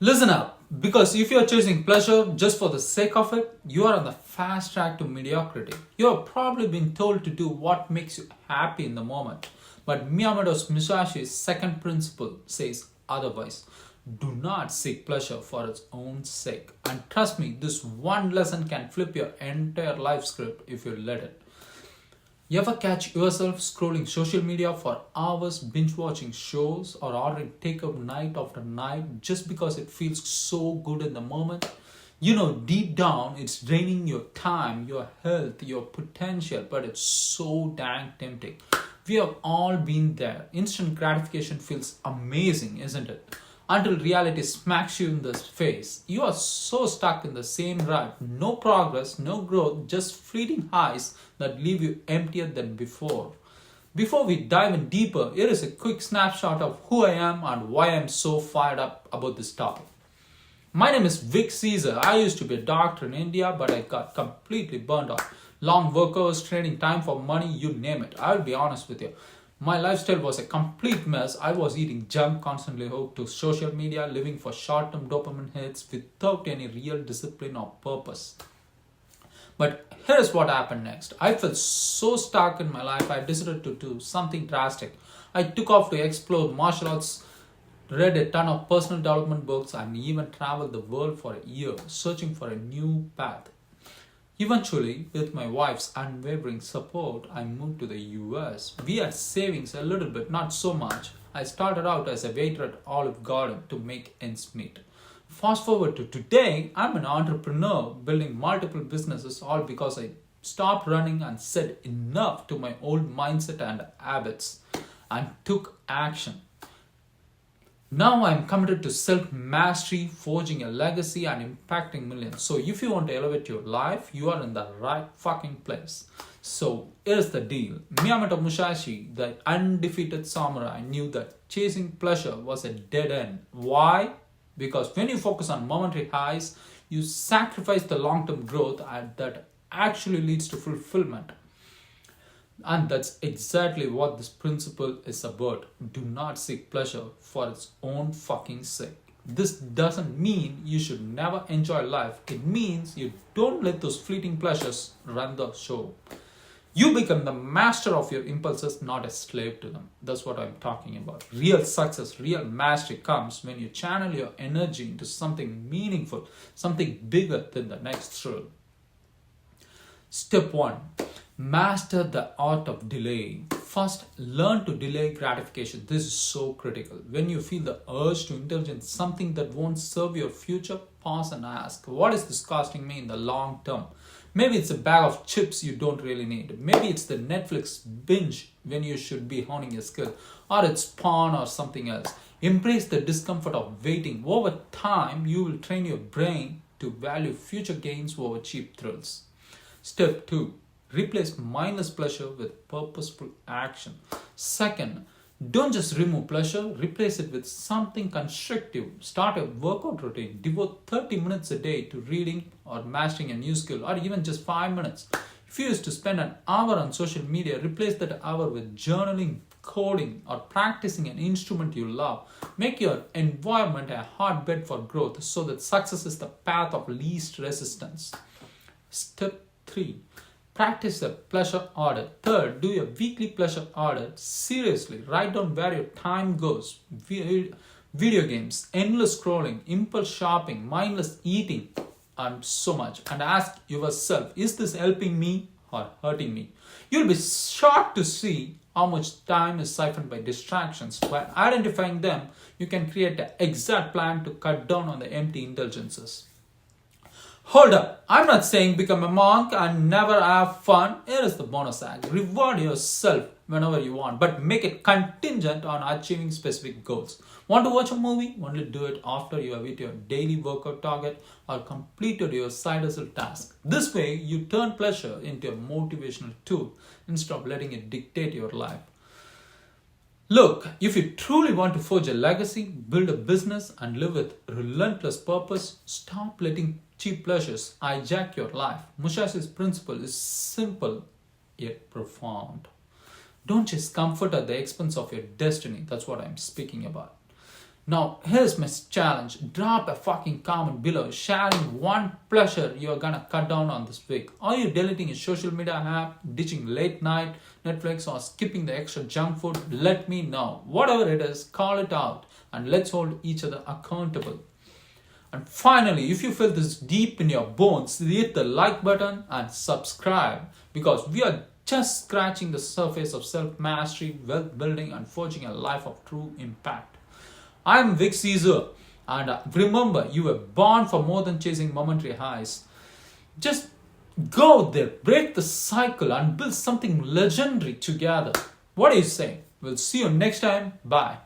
Listen up, because if you're chasing pleasure just for the sake of it, you are on the fast track to mediocrity. You have probably been told to do what makes you happy in the moment. But Miyamoto Musashi's second principle says otherwise. Do not seek pleasure for its own sake. And trust me, this one lesson can flip your entire life script if you let it. You ever catch yourself scrolling social media for hours, binge watching shows, or ordering takeout night after night just because it feels so good in the moment? You know, deep down, it's draining your time, your health, your potential, but it's so dang tempting. We have all been there. Instant gratification feels amazing, isn't it? Until reality smacks you in the face. You are so stuck in the same rut. No progress, no growth, just fleeting highs that leave you emptier than before. Before we dive in deeper, here is a quick snapshot of who I am and why I'm so fired up about this topic. My name is Vic Caesar. I used to be a doctor in India, but I got completely burned out. Long work hours, trading time for money, you name it. I'll be honest with you. My lifestyle was a complete mess. I was eating junk, constantly hooked to social media, living for short term dopamine hits without any real discipline or purpose. But here's what happened next. I felt so stuck in my life, I decided to do something drastic. I took off to explore martial arts, read a ton of personal development books, and even traveled the world for a year, searching for a new path. Eventually, with my wife's unwavering support, I moved to the US. We had savings a little bit, not so much. I started out as a waiter at Olive Garden to make ends meet. Fast forward to today, I'm an entrepreneur building multiple businesses all because I stopped running and said enough to my old mindset and habits and took action. Now I'm committed to self mastery, forging a legacy, and impacting millions. So, if you want to elevate your life, you are in the right fucking place. So, here's the deal. Miyamoto Musashi, the undefeated samurai, knew that chasing pleasure was a dead end. Why? Because when you focus on momentary highs, you sacrifice the long term growth that actually leads to fulfillment. And that's exactly what this principle is about. Do not seek pleasure for its own fucking sake. This doesn't mean you should never enjoy life. It means you don't let those fleeting pleasures run the show. You become the master of your impulses, not a slave to them. That's what I'm talking about. Real success, real mastery comes when you channel your energy into something meaningful, something bigger than the next thrill. Step 1. Master the art of delay. First, learn to delay gratification. This is so critical. When you feel the urge to indulge in something that won't serve your future, pause and ask, what is this costing me in the long term? Maybe it's a bag of chips you don't really need. Maybe it's the Netflix binge when you should be honing your skill. Or it's porn or something else. Embrace the discomfort of waiting. Over time, you will train your brain to value future gains over cheap thrills. Step 2. Replace mindless pleasure with purposeful action. Second, don't just remove pleasure, replace it with something constructive. Start a workout routine. Devote 30 minutes a day to reading or mastering a new skill, or even just 5 minutes. If you used to spend an hour on social media, replace that hour with journaling, coding, or practicing an instrument you love. Make your environment a hotbed for growth so that success is the path of least resistance. Step 3. Practice a pleasure audit. Third, do a weekly pleasure audit. Seriously, write down where your time goes. Video games, endless scrolling, impulse shopping, mindless eating, and so much. And ask yourself, is this helping me or hurting me? You'll be shocked to see how much time is siphoned by distractions. By identifying them, you can create an exact plan to cut down on the empty indulgences. Hold up, I'm not saying become a monk and never have fun. Here is the bonus act. Reward yourself whenever you want, but make it contingent on achieving specific goals. Want to watch a movie? Only do it after you have hit your daily workout target or completed your side hustle task. This way, you turn pleasure into a motivational tool instead of letting it dictate your life. Look, if you truly want to forge a legacy, build a business, and live with relentless purpose, stop letting cheap pleasures hijack your life. Musashi's principle is simple yet profound. Don't chase comfort at the expense of your destiny. That's what I'm speaking about. Now, here's my challenge. Drop a fucking comment below sharing one pleasure you're gonna cut down on this week. Are you deleting a social media app, ditching late night Netflix, or skipping the extra junk food? Let me know. Whatever it is, call it out and let's hold each other accountable. And finally, if you feel this deep in your bones, hit the like button and subscribe because we are just scratching the surface of self-mastery, wealth building, and forging a life of true impact. I'm Vic Caesar, and remember, you were born for more than chasing momentary highs. Just go there, break the cycle, and build something legendary together. What do you say? We'll see you next time. Bye.